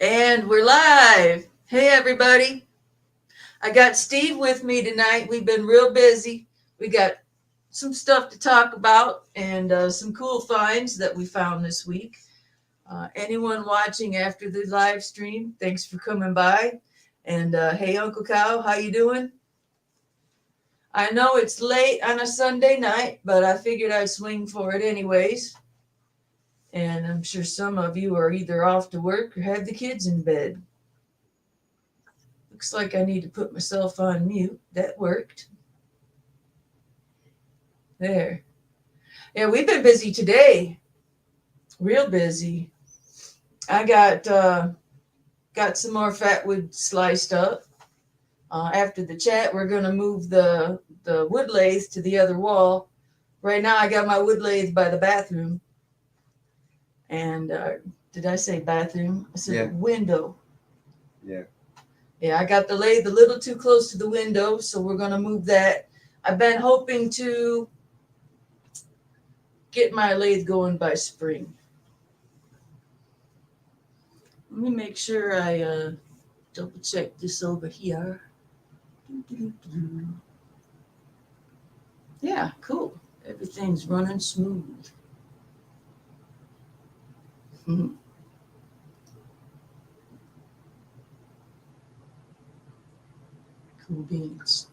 And we're live. Hey, everybody. I got Steve with me tonight. We've been real busy. We got some stuff to talk about and some cool finds that we found this week. Anyone watching after the live stream, thanks for coming by. And hey, Uncle Cow, how you doing? I know it's late on a Sunday night, but I figured I'd swing for it anyways. And I'm sure some of you are either off to work or have the kids in bed. Looks like I need to put myself on mute. That worked. There. Yeah, we've been busy today. Real busy. I got some more fatwood sliced up. After the chat, we're gonna move the wood lathe to the other wall. Right now, I got my wood lathe by the bathroom. And did I say bathroom? I said window. Yeah. Yeah, I got the lathe a little too close to the window, so we're gonna move that. I've been hoping to get my lathe going by spring. Let me make sure I double check this over here. Yeah, cool. Everything's running smooth. Cool beans.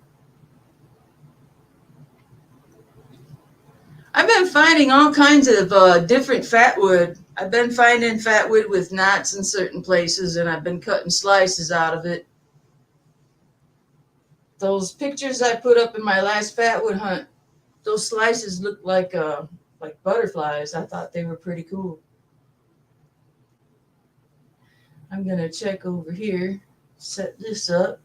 I've been finding all kinds of different fatwood. I've been finding fatwood with knots in certain places, and I've been cutting slices out of it. Those pictures I put up in my last fatwood hunt, those slices look like butterflies. I thought they were pretty cool. I'm gonna check over here, set this up.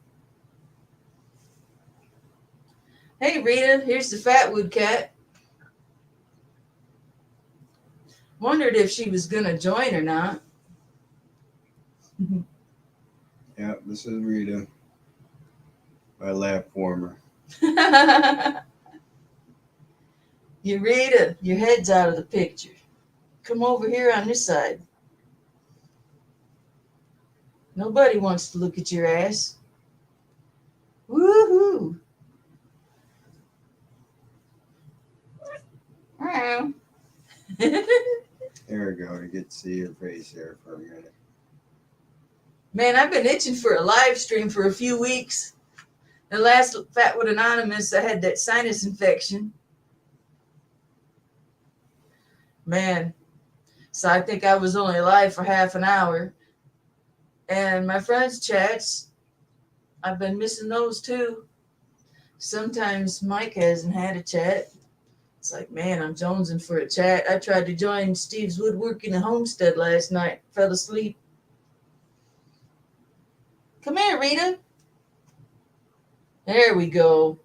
Hey Rita, here's the fatwood cat. Wondered if she was gonna join or not. Yeah, this is Rita, my lap warmer. You Rita, your head's out of the picture. Come over here on this side. Nobody wants to look at your ass. Woohoo! Wow. There we go, to get to see your face there for a minute. Man, I've been itching for a live stream for a few weeks. The last Fatwood Anonymous, I had that sinus infection. Man, so I think I was only live for half an hour. And my friends' chats, I've been missing those too. Sometimes Mike hasn't had a chat. It's like, man, I'm jonesing for a chat. I tried to join Steve's Woodworking and Homestead last night. Fell asleep. Come here, Rita. There we go.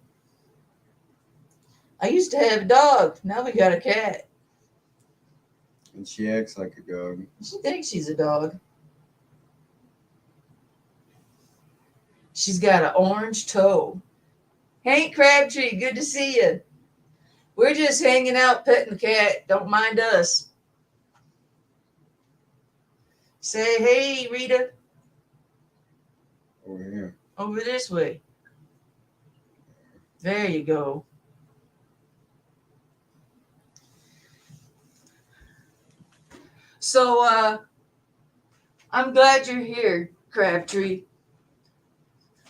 I used to have a dog. Now we got a cat. And she acts like a dog. She thinks she's a dog. She's got an orange toe. Hey, Crabtree, good to see you. We're just hanging out, petting the cat. Don't mind us. Say, hey, Rita. Over here. Over this way. There you go. So, I'm glad you're here, Crabtree.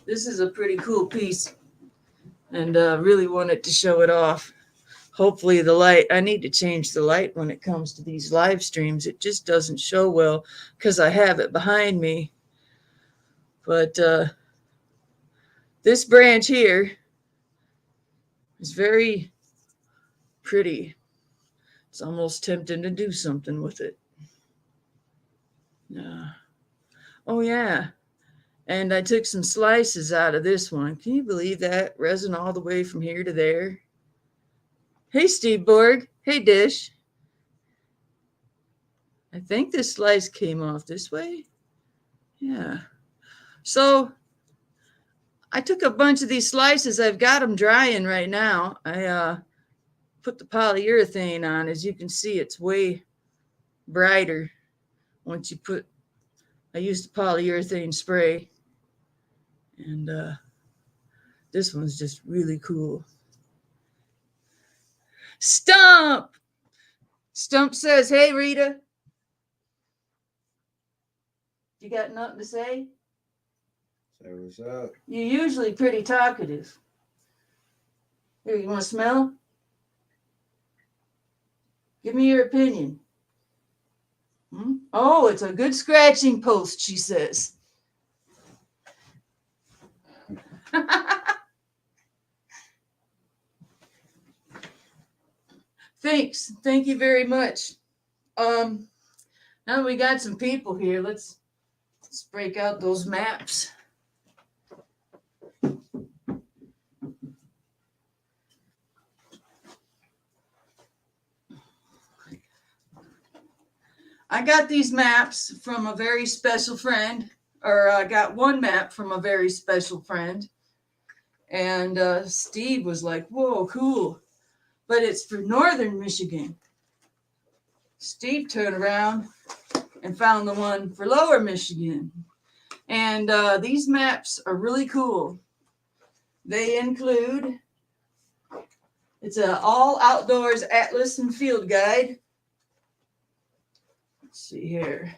This is a pretty cool piece, and really wanted to show it off. Hopefully the light, I need to change the light when it comes to these live streams. It just doesn't show well because I have it behind me. But this branch here is very pretty. It's almost tempting to do something with it. Oh, yeah. And I took some slices out of this one. Can you believe that? Resin all the way from here to there. Hey, Steve Borg. Hey, Dish. I think this slice came off this way. Yeah. So I took a bunch of these slices. I've got them drying right now. I put the polyurethane on. As you can see, it's way brighter once you put I used a polyurethane spray, and this one's just really cool. Stump! Stump says, hey, Rita. You got nothing to say? Say what's up. You're usually pretty talkative. Here, you want to smell? Give me your opinion. Oh, it's a good scratching post, she says. Thanks. Thank you very much. Now that we got some people here, let's break out those maps. I got these maps from a very special friend, or I got one map from a very special friend. And Steve was like, whoa, cool. But it's for northern Michigan. Steve turned around and found the one for lower Michigan. And these maps are really cool. They include, it's an all outdoors atlas and field guide. Let's see here.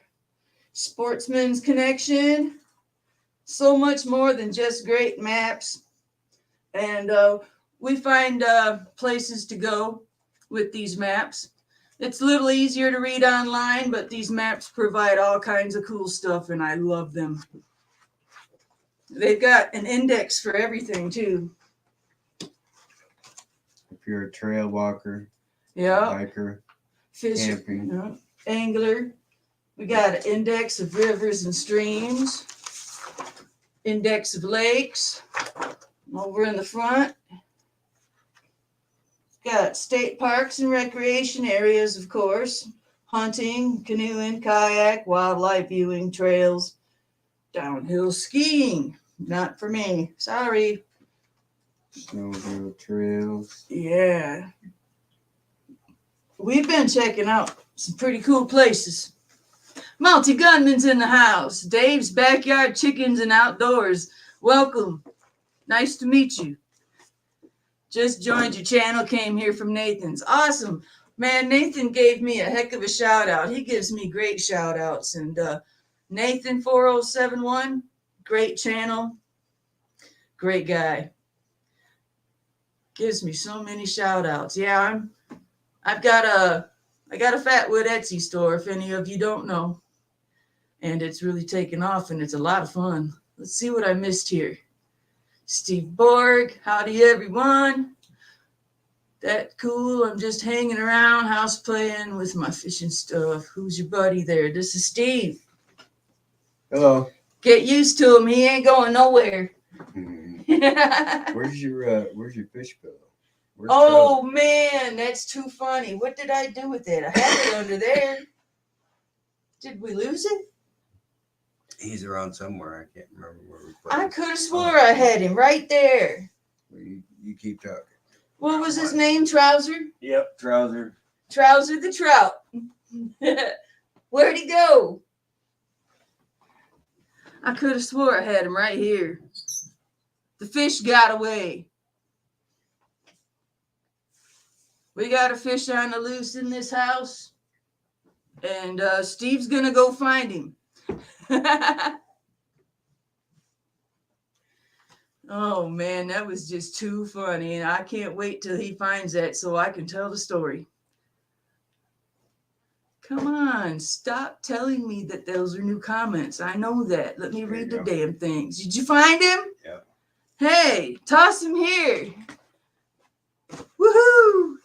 Sportsman's Connection. So much more than just great maps. And we find places to go with these maps. It's a little easier to read online, but these maps provide all kinds of cool stuff, and I love them. They've got an index for everything, too. If you're a trail walker, Yeah. hiker, Fisher, camping. Angler. We got an index of rivers and streams. Index of lakes. Over in the front. Got state parks and recreation areas, of course. Hunting, canoeing, kayak, wildlife viewing, trails, downhill skiing. Not for me. Sorry. Snowmobile trails. Yeah. We've been checking out some pretty cool places. Multi Gunman's in the house. Dave's Backyard Chickens and Outdoors. Welcome. Nice to meet you. Just joined your channel, came here from Nathan's. Awesome. Man, Nathan gave me a heck of a shout out. He gives me great shout outs. And Nathan 4071, great channel. Great guy. Gives me so many shout outs. Yeah, I got a Fatwood Etsy store, if any of you don't know. And it's really taken off, and it's a lot of fun. Let's see what I missed here. Steve Borg, howdy everyone. That cool. I'm just hanging around, house playing with my fishing stuff. Who's your buddy there? This is Steve. Hello. Get used to him. He ain't going nowhere. Where's your fish pillow? Where's Oh man, that's too funny. What did I do with it? I had it under there. Did we lose it? He's around somewhere. I can't remember where we put I him. could have swore I had him right there. Well, you keep talking. What was his name? Trouser? Yep, Trouser. Trouser the Trout. Where'd he go? I could have swore I had him right here. The fish got away. We got a fish on the loose in this house. And Steve's going to go find him. Oh, man, that was just too funny. And I can't wait till he finds that so I can tell the story. Come on, stop telling me that those are new comments. I know that. Let me read the damn things. Did you find him? Yep. Hey, toss him here. Woohoo!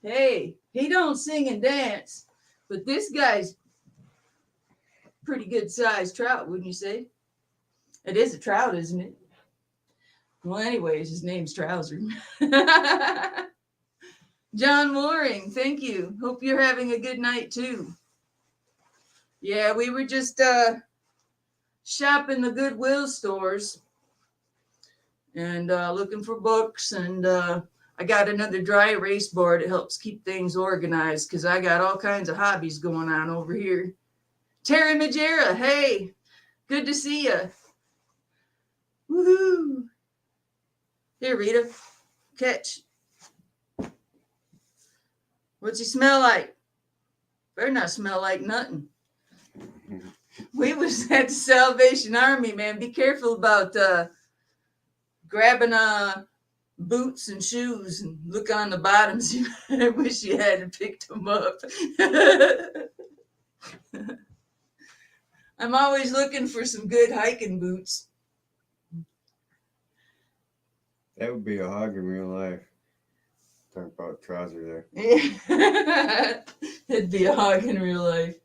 Hey, he don't sing and dance, but this guy's pretty good sized trout, wouldn't you say? It is a trout, isn't it? Well, anyways, his name's Trouser. John Mooring, thank you. Hope you're having a good night too. Yeah, we were just shopping the Goodwill stores and looking for books, and I got another dry erase board. It helps keep things organized because I got all kinds of hobbies going on over here. Terry Majera, hey, good to see you. Woohoo! Here, Rita, catch. What's he smell like? Better not smell like nothing. We was at the Salvation Army, man. Be careful about grabbing boots and shoes and look on the bottoms. I wish you hadn't picked them up. I'm always looking for some good hiking boots. That would be a hog in real life. Talk about trouser there. Yeah. It'd be a hog in real life.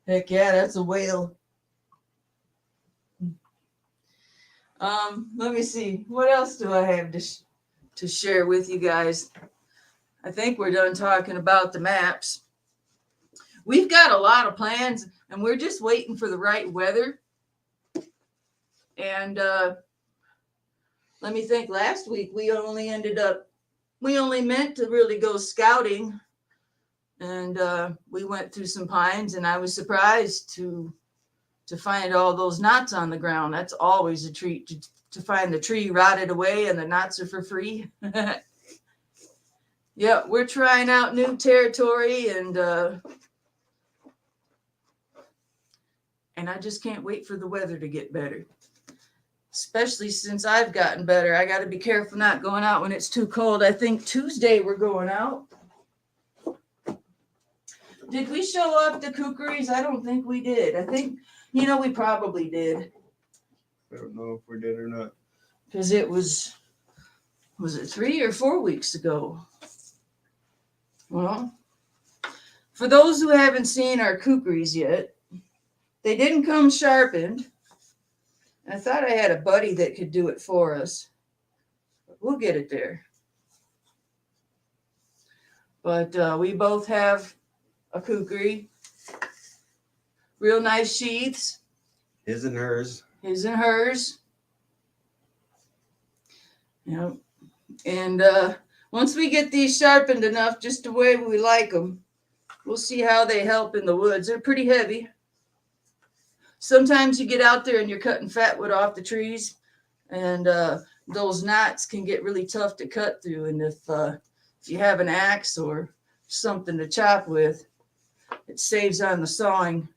Heck yeah, that's a whale. Let me see. What else do I have to share with you guys? I think we're done talking about the maps. We've got a lot of plans, and we're just waiting for the right weather. And let me think. Last week we only meant to really go scouting, and we went through some pines, and I was surprised to find all those knots on the ground. That's always a treat to find the tree rotted away and the knots are for free. Yeah, we're trying out new territory, and I just can't wait for the weather to get better. Especially since I've gotten better. I got to be careful not going out when it's too cold. I think Tuesday we're going out. Did we show up to Kookeries? I don't think we did. I think, we probably did. I don't know if we did or not. Because it was it 3 or 4 weeks ago? Well, for those who haven't seen our Kookeries yet, they didn't come sharpened. And I thought I had a buddy that could do it for us. We'll get it there. But we both have a kukri. Real nice sheaths. His and hers. His and hers. Yep. And once we get these sharpened enough, just the way we like them, we'll see how they help in the woods. They're pretty heavy. Sometimes you get out there and you're cutting fatwood off the trees, and those knots can get really tough to cut through. And if you have an axe or something to chop with, it saves on the sawing.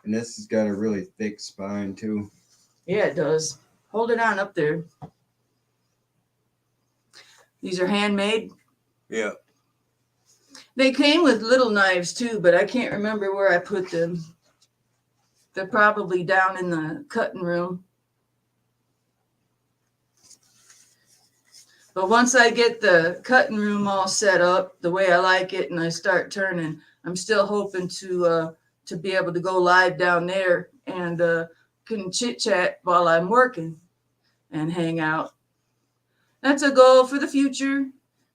And this has got a really thick spine too. Yeah, it does. Hold it on up there. These are handmade. Yeah. They came with little knives too, but I can't remember where I put them. They're probably down in the cutting room. But once I get the cutting room all set up the way I like it and I start turning, I'm still hoping to be able to go live down there and can chit chat while I'm working and hang out. That's a goal for the future.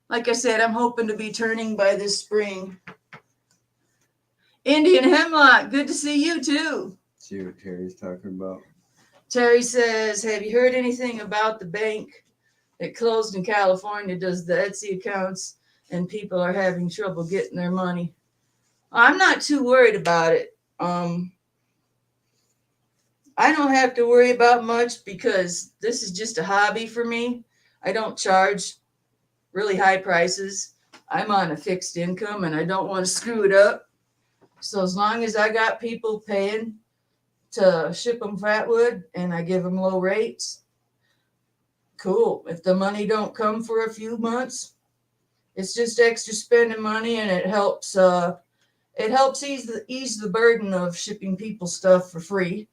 Like I said, I'm hoping to be turning by this spring. Indian Hemlock, good to see you too. See what Terry's talking about. Terry says, have you heard anything about the bank that closed in California, does the Etsy accounts, and people are having trouble getting their money? I'm not too worried about it. I don't have to worry about much because this is just a hobby for me. I don't charge really high prices. I'm on a fixed income and I don't want to screw it up. So as long as I got people paying to ship them fatwood and I give them low rates, cool. If the money don't come for a few months, it's just extra spending money, and it helps ease the burden of shipping people stuff for free.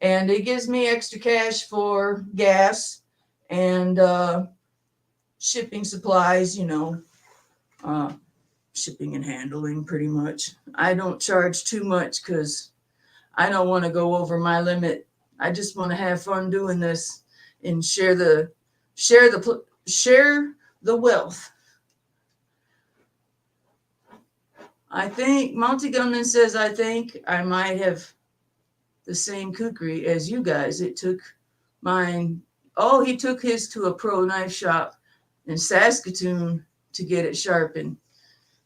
And it gives me extra cash for gas and shipping supplies, shipping and handling pretty much. I don't charge too much because I don't want to go over my limit. I just want to have fun doing this and share the wealth. I think Monty Gunman says I think I might have the same kukri as you guys. It took mine. Oh, he took his to a pro knife shop in Saskatoon to get it sharpened.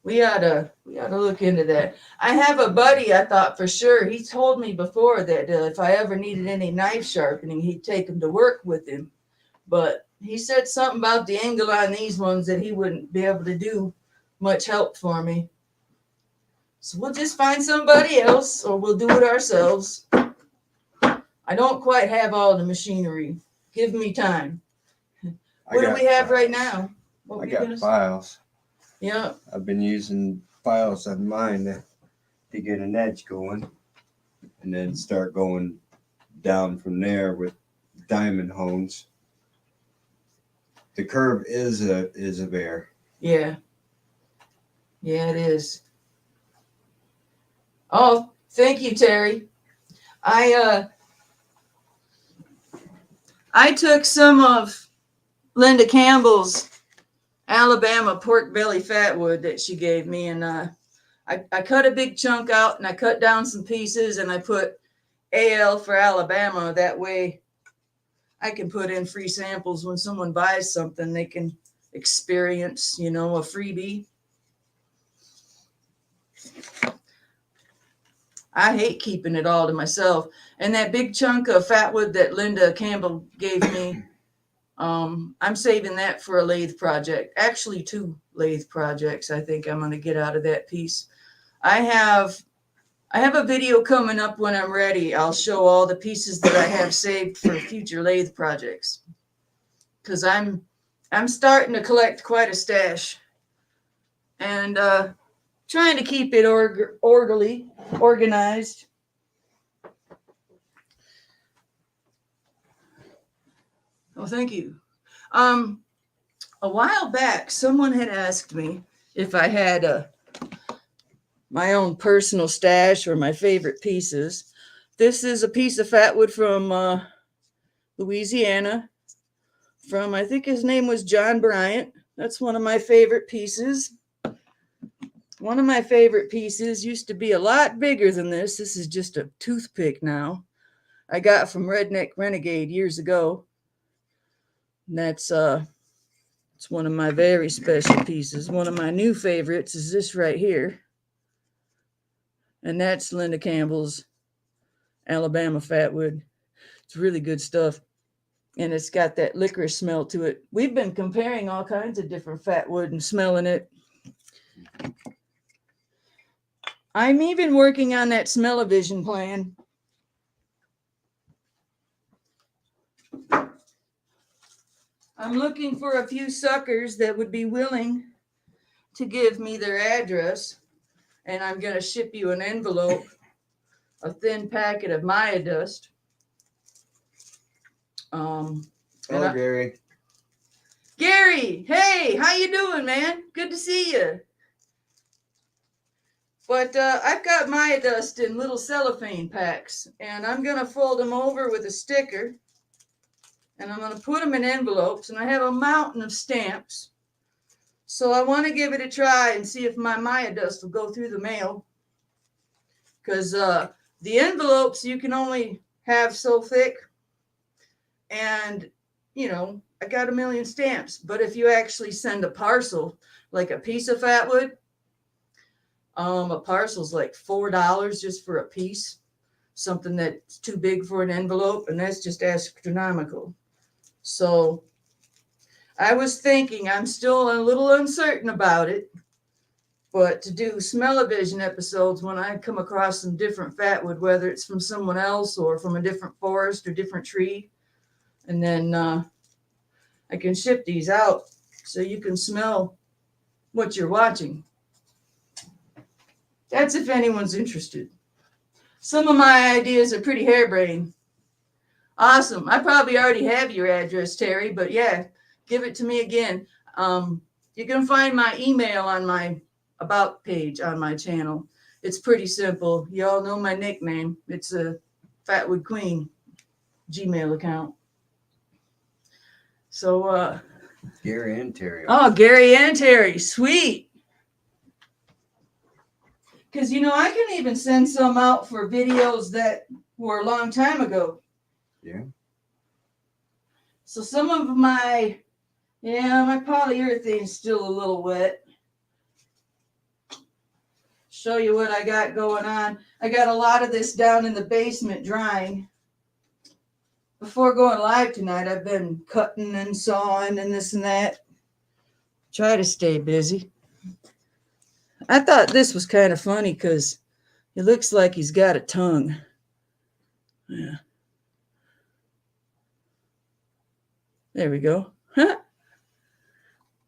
We oughta look into that. I have a buddy. I thought for sure he told me before that if I ever needed any knife sharpening, he'd take them to work with him. But he said something about the angle on these ones that he wouldn't be able to do much help for me. So we'll just find somebody else, or we'll do it ourselves. I don't quite have all the machinery. Give me time. What do we have right now? What I were you got gonna say? files. Yeah. I've been using files on mine to get an edge going, and then start going down from there with diamond hones. The curve is a bear. Yeah. Yeah, it is. Oh, thank you, Terry. I I took some of Linda Campbell's Alabama pork belly fatwood that she gave me, and I cut a big chunk out and I cut down some pieces and I put AL for Alabama. That way I can put in free samples when someone buys something, they can experience, a freebie. I hate keeping it all to myself. And that big chunk of fatwood that Linda Campbell gave me, I'm saving that for a lathe project. Actually, 2 lathe projects I think I'm going to get out of that piece. I have a video coming up when I'm ready. I'll show all the pieces that I have saved for future lathe projects. Because I'm starting to collect quite a stash. And trying to keep it orderly, organized. Oh, thank you. A while back, someone had asked me if I had my own personal stash or my favorite pieces. This is a piece of fatwood from Louisiana, from I think his name was John Bryant. That's one of my favorite pieces. One of my favorite pieces used to be a lot bigger than this. This is just a toothpick now. I got from Redneck Renegade years ago. And it's one of my very special pieces. One of my new favorites is this right here. And that's Linda Campbell's Alabama fatwood. It's really good stuff. And it's got that licorice smell to it. We've been comparing all kinds of different fatwood and smelling it. I'm even working on that smell-o-vision plan. I'm looking for a few suckers that would be willing to give me their address, and I'm going to ship you an envelope, a thin packet of Maya dust. Hello, Gary. Gary, hey, how you doing, man? Good to see you. But I've got Maya dust in little cellophane packs, and I'm going to fold them over with a sticker, and I'm going to put them in envelopes, and I have a mountain of stamps. So I want to give it a try and see if my Maya dust will go through the mail. Because the envelopes you can only have so thick, and I got a million stamps. But if you actually send a parcel, like a piece of fatwood, a parcel's like $4 just for a piece, something that's too big for an envelope, and that's just astronomical. So I was thinking, I'm still a little uncertain about it, but to do smell-o-vision episodes when I come across some different fatwood, whether it's from someone else or from a different forest or different tree, and then I can ship these out so you can smell what you're watching. That's if anyone's interested. Some of my ideas are pretty harebrained. Awesome. I probably already have your address, Terry, but yeah, give it to me again. You can find my email on my About page on my channel. It's pretty simple. You all know my nickname. It's a Fatwood Queen Gmail account. So, Gary and Terry. Oh, Gary and Terry. Sweet. Because, I can even send some out for videos that were a long time ago. Yeah. So some of my polyurethane's still a little wet. show you what I got going on. I got a lot of this down in the basement drying. Before going live tonight, I've been cutting and sawing and this and that. Try to stay busy. I thought this was kind of funny because it looks like he's got a tongue. Yeah. There we go.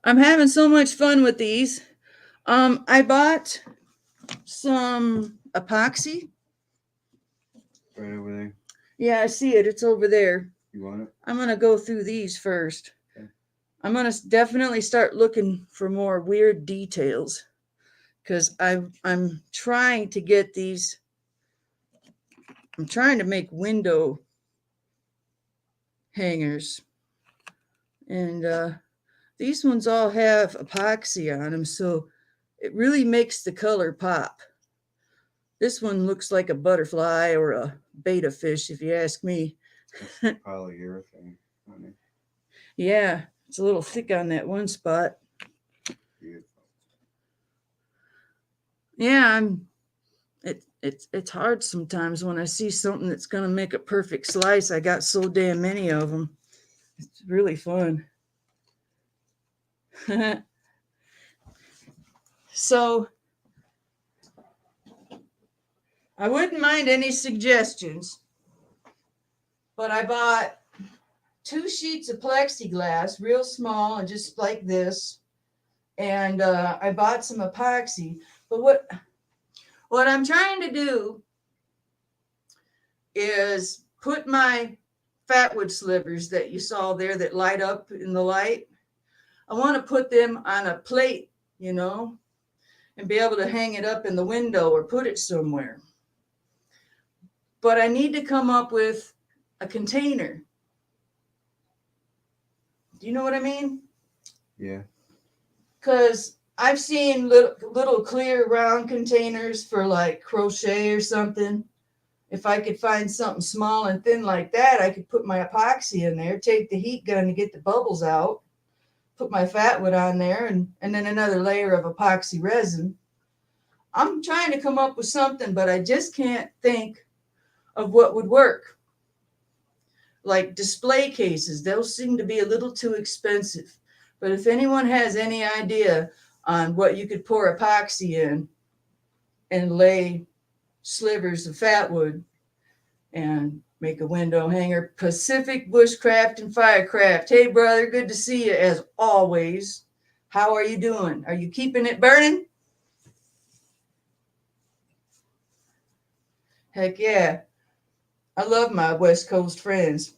I'm having so much fun with these. I bought some epoxy. Right over there. Yeah, I see it. It's over there. You want it? I'm going to go through these first. Okay. I'm going to definitely start looking for more weird details because I'm trying to get these. I'm trying to make window hangers. And these ones all have epoxy on them, so it really makes the color pop. This one looks like a butterfly or a betta fish, if you ask me. That's polyurethane on it. Yeah, it's a little thick on that one spot. Beautiful. Yeah, it's hard sometimes when I see something that's gonna make a perfect slice. I got so damn many of them. It's really fun. So I wouldn't mind any suggestions, but I bought 2 sheets of plexiglass, real small and just like this, and I bought some epoxy. But what I'm trying to do is put my Fatwood slivers that you saw there that light up in the light. I want to put them on a plate, and be able to hang it up in the window or put it somewhere. But I need to come up with a container. Do you know what I mean? Yeah. Because I've seen little clear round containers for like crochet or something. If I could find something small and thin like that, I could put my epoxy in there, take the heat gun to get the bubbles out, put my Fatwood on there, and then another layer of epoxy resin. I'm trying to come up with something, but I just can't think of what would work. Like display cases, those seem to be a little too expensive. But if anyone has any idea on what you could pour epoxy in and lay slivers of Fatwood and make a window hanger. Pacific Bushcraft and Firecraft. Hey, brother, good to see you as always. How are you doing? Are you keeping it burning? Heck yeah. I love my West Coast friends.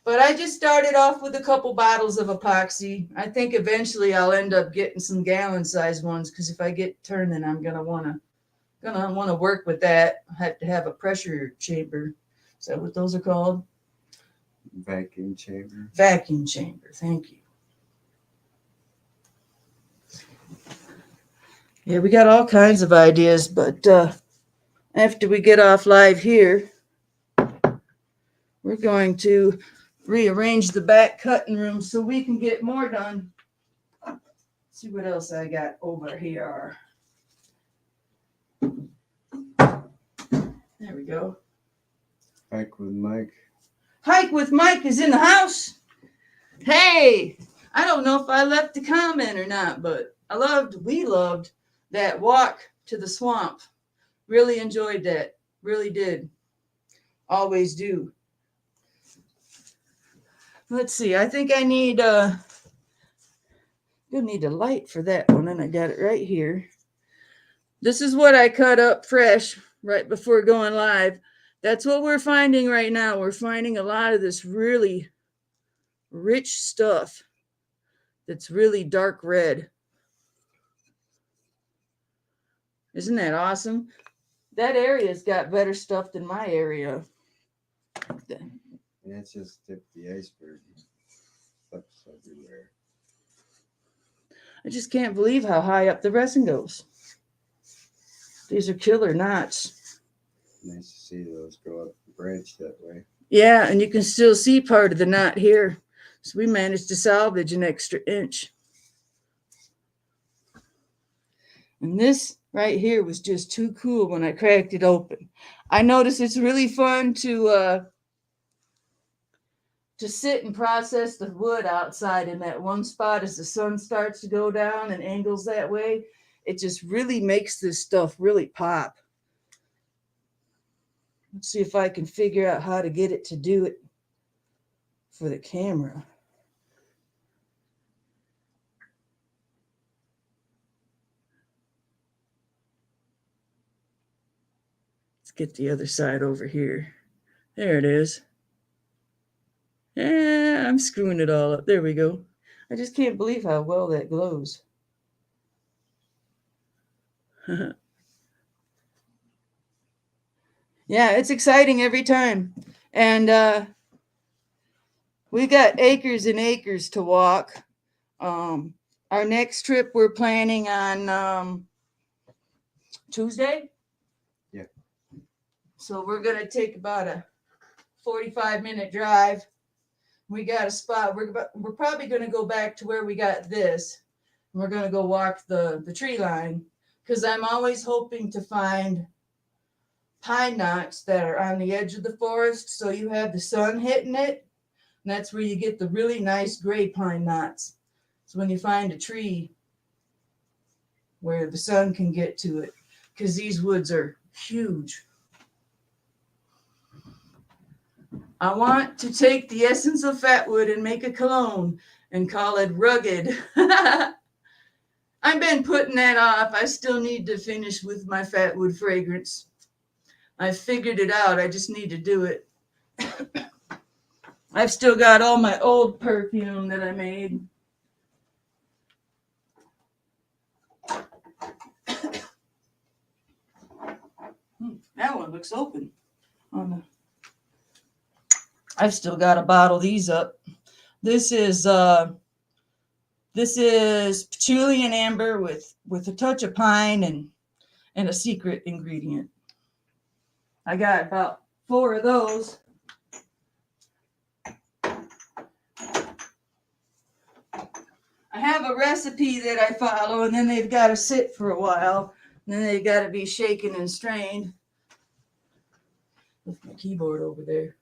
But I just started off with a couple bottles of epoxy. I think eventually I'll end up getting some gallon-sized ones because if I get turning, I'm gonna wanna work with that. I have to have a pressure chamber. Is that what those are called? Vacuum chamber. Vacuum chamber. Thank you. Yeah, we got all kinds of ideas, but after we get off live here, we're going to rearrange the back cutting room so we can get more done. Let's see what else I got over here. There we go. Hike with Mike. Hike with Mike is in the house. Hey, I don't know if I left a comment or not, but we loved that walk to the swamp. Really enjoyed that. Really did. Always do. Let's see. I think I need you'll need a light for that one, and I got it right here. This is what I cut up fresh right before going live. That's what we're finding right now. We're finding a lot of this really rich stuff that's really dark red. Isn't that awesome? That area's got better stuff than my area. And that's just tip the iceberg. Stuff's everywhere. I just can't believe how high up the resin goes. These are killer knots. Nice to see those go up the branch that way. Yeah, and you can still see part of the knot here. So we managed to salvage an extra inch. And this right here was just too cool when I cracked it open. I noticed it's really fun to sit and process the wood outside in that one spot as the sun starts to go down and angles that way. It just really makes this stuff really pop. Let's see if I can figure out how to get it to do it for the camera. Let's get the other side over here. There it is. Yeah, I'm screwing it all up. There we go. I just can't believe how well that glows. Yeah, it's exciting every time. And we got acres and acres to walk. Our next trip we're planning on Tuesday. Yeah. So we're going to take about a 45-minute drive. We got a spot. We're probably going to go back to where we got this. We're going to go walk the tree line because I'm always hoping to find pine knots that are on the edge of the forest so you have the sun hitting it. And that's where you get the really nice gray pine knots. So when you find a tree where the sun can get to it, because these woods are huge. I want to take the essence of Fatwood and make a cologne and call it Rugged. I've been putting that off. I still need to finish with my Fatwood fragrance. I figured it out. I just need to do it. I've still got all my old perfume that I made. That one looks open. I've still got to bottle these up. This is patchouli and amber with a touch of pine and a secret ingredient. I got about 4 of those. I have a recipe that I follow, and then they've got to sit for a while, and then they've got to be shaken and strained. With my keyboard over there.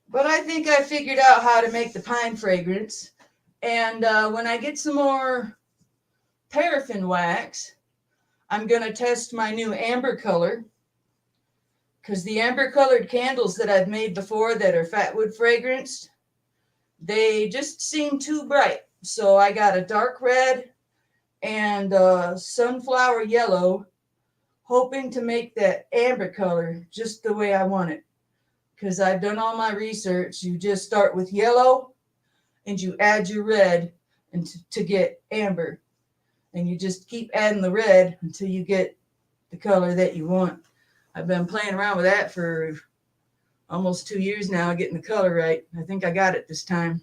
But I think I figured out how to make the pine fragrance. And when I get some more paraffin wax, I'm going to test my new amber color. Because the amber colored candles that I've made before that are Fatwood fragranced, they just seem too bright. So I got a dark red and sunflower yellow, hoping to make that amber color just the way I want it. Because I've done all my research. You just start with yellow and you add your red and to get amber. And you just keep adding the red until you get the color that you want. I've been playing around with that for almost 2 years now, getting the color right. I think I got it this time.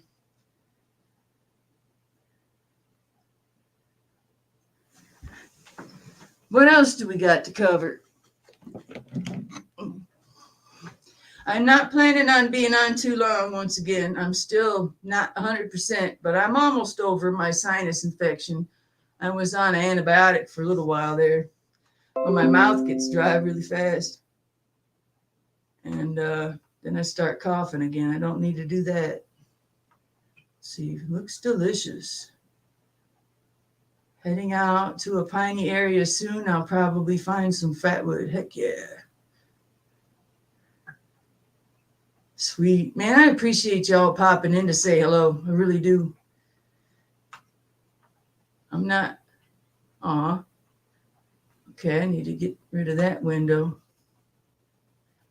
What else do we got to cover? I'm not planning on being on too long once again. I'm still not 100%, but I'm almost over my sinus infection. I was on an antibiotic for a little while there. But my mouth gets dry really fast. And then I start coughing again. I don't need to do that. See, it looks delicious. Heading out to a piney area soon. I'll probably find some Fatwood. Heck yeah. Sweet. Man, I appreciate y'all popping in to say hello. I really do. I'm not. Aw. Okay, I need to get rid of that window.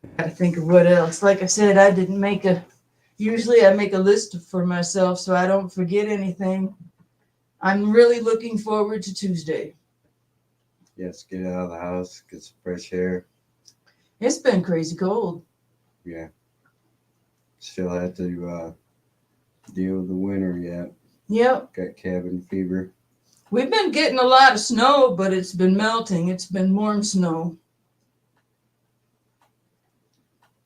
I gotta think of what else. Like I said, I didn't make usually I make a list for myself so I don't forget anything. I'm really looking forward to Tuesday. Yes, get out of the house, get some fresh air. It's been crazy cold. Yeah. Still have to deal with the winter yet. Yep. Got cabin fever. We've been getting a lot of snow, but it's been melting. It's been warm snow.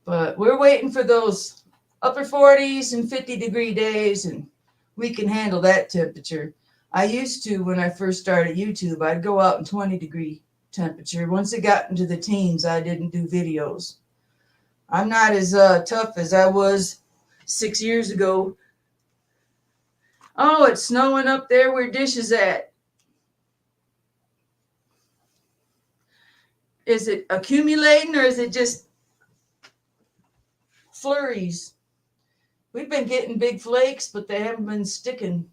But we're waiting for those upper 40s and 50-degree days, and we can handle that temperature. I used to, when I first started YouTube, I'd go out in 20-degree temperature. Once it got into the teens, I didn't do videos. I'm not as tough as I was 6 years ago. Oh, it's snowing up there where Dish is at. Is it accumulating or is it just flurries? We've been getting big flakes, but they haven't been sticking.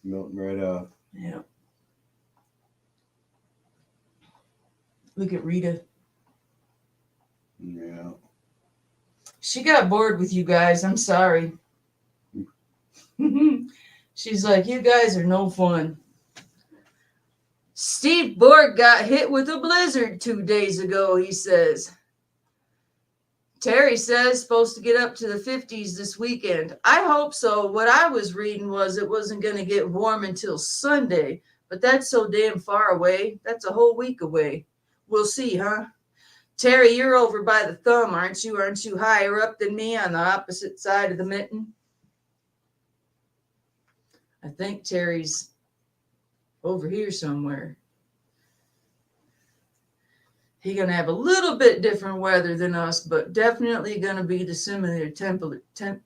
Melting right off. Yeah. Look at Rita. Yeah. She got bored with you guys. I'm sorry. She's like, you guys are no fun. Steve Borg got hit with a blizzard 2 days ago, he says. Terry says supposed to get up to the 50s this weekend. I hope so. What I was reading was it wasn't going to get warm until Sunday, but that's so damn far away. That's a whole week away. We'll see, huh? Terry, you're over by the thumb, aren't you? Aren't you higher up than me on the opposite side of the mitten? I think Terry's over here somewhere. He's going to have a little bit different weather than us, but definitely going to be the similar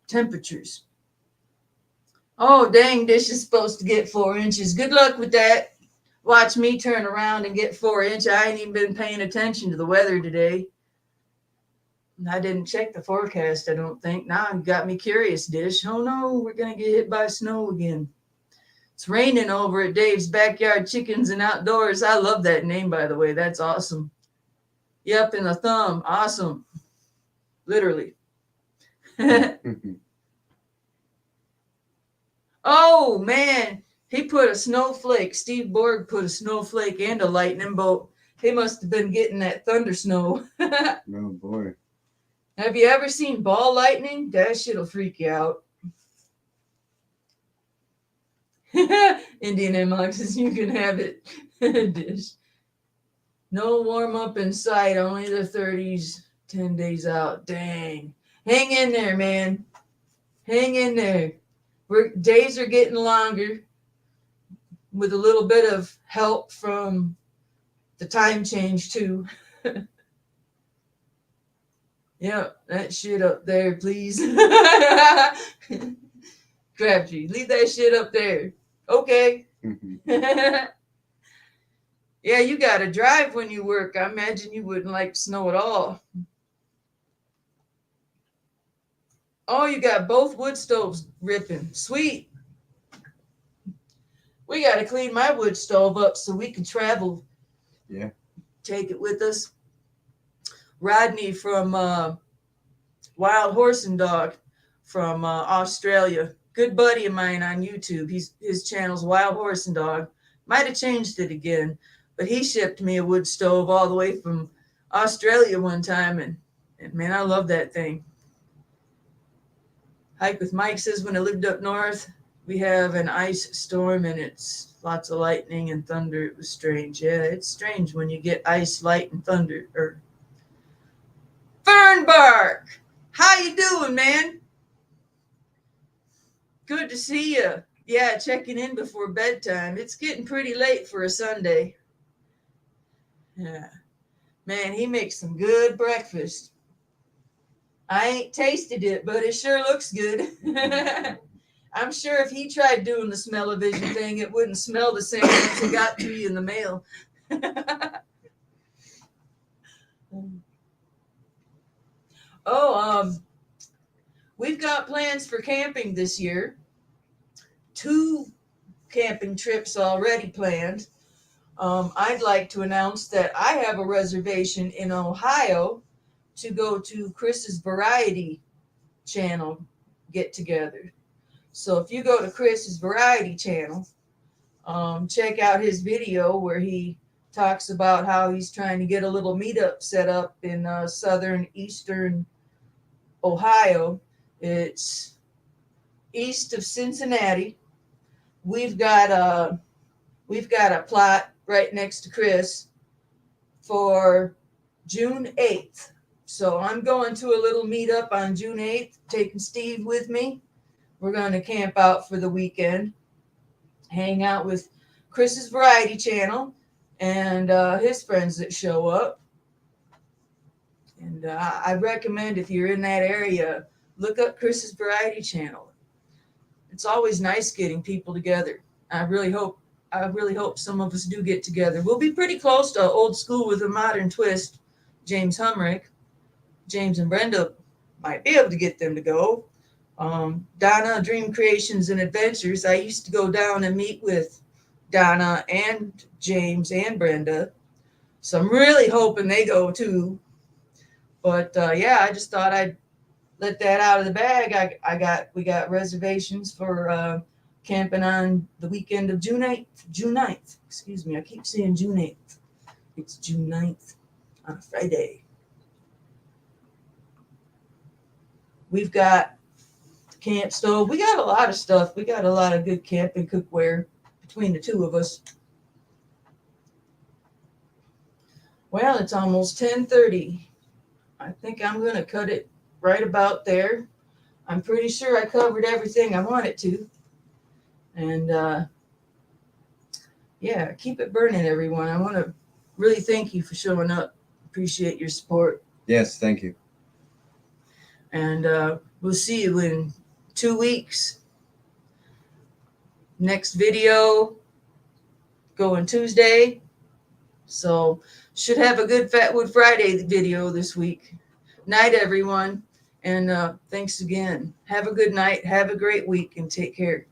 temperatures. Oh, dang, Dish is supposed to get 4 inches. Good luck with that. Watch me turn around and get 4 inches. I ain't even been paying attention to the weather today. I didn't check the forecast, I don't think. Now you got me curious, Dish. Oh, no, we're going to get hit by snow again. It's raining over at Dave's Backyard Chickens and Outdoors. I love that name, by the way. That's awesome. Yep, in the thumb. Awesome. Literally. Oh, man. He put a snowflake. Steve Borg put a snowflake and a lightning bolt. He must have been getting that thunder snow. Oh, boy. Have you ever seen ball lightning? That shit'll freak you out. Indian M. says you can have it. Dish. No warm up in sight, only the 30s, 10 days out. Dang. Hang in there, man. Hang in there. Days are getting longer with a little bit of help from the time change, too. Yep, that shit up there, please. Crabtree, leave that shit up there. Okay. Yeah, you got to drive when you work. I imagine you wouldn't like snow at all. Oh, you got both wood stoves ripping. Sweet. We got to clean my wood stove up so we can travel. Yeah. Take it with us. Rodney from Wild Horse and Dog from Australia. Good buddy of mine on YouTube. His channel's Wild Horse and Dog. Might have changed it again. But he shipped me a wood stove all the way from Australia one time, and man, I love that thing. Hike with Mike says when I lived up north, we have an ice storm, and it's lots of lightning and thunder. It was strange. Yeah, it's strange when you get ice, light, and thunder. Fernbark, how you doing, man? Good to see you. Yeah, checking in before bedtime. It's getting pretty late for a Sunday. Yeah. Man, he makes some good breakfast. I ain't tasted it, but it sure looks good. I'm sure if he tried doing the smell-o-vision thing, it wouldn't smell the same once it got to you in the mail. We've got plans for camping this year. 2 camping trips already planned. I'd like to announce that I have a reservation in Ohio to go to Chris's Variety channel get together. So if you go to Chris's Variety channel, check out his video where he talks about how he's trying to get a little meetup set up in southern eastern Ohio. It's east of Cincinnati. We've got a plot right next to Chris for June 8th. So I'm going to a little meetup on June 8th, taking Steve with me. We're going to camp out for the weekend, hang out with Chris's Variety Channel and his friends that show up. And I recommend, if you're in that area, look up Chris's Variety Channel. It's always nice getting people together. I really hope some of us do get together. We'll be pretty close to old school with a modern twist. James Humrick, James and Brenda might be able to get them to go. Donna, Dream Creations and Adventures. I used to go down and meet with Donna and James and Brenda. So I'm really hoping they go too. But yeah, I just thought I'd let that out of the bag. We got reservations for camping on the weekend of June 9th. Excuse me, I keep saying June 8th. It's June 9th on a Friday. We've got camp stove. We got a lot of stuff. We got a lot of good camping cookware between the two of us. Well, it's almost 10:30. I think I'm going to cut it right about there. I'm pretty sure I covered everything I wanted to. And yeah, keep it burning, everyone. I want to really thank you for showing up. Appreciate your support. Yes, thank you. And we'll see you in 2 weeks. Next video going Tuesday. So should have a good Fatwood Friday video this week. Night, everyone. And thanks again. Have a good night. Have a great week and take care.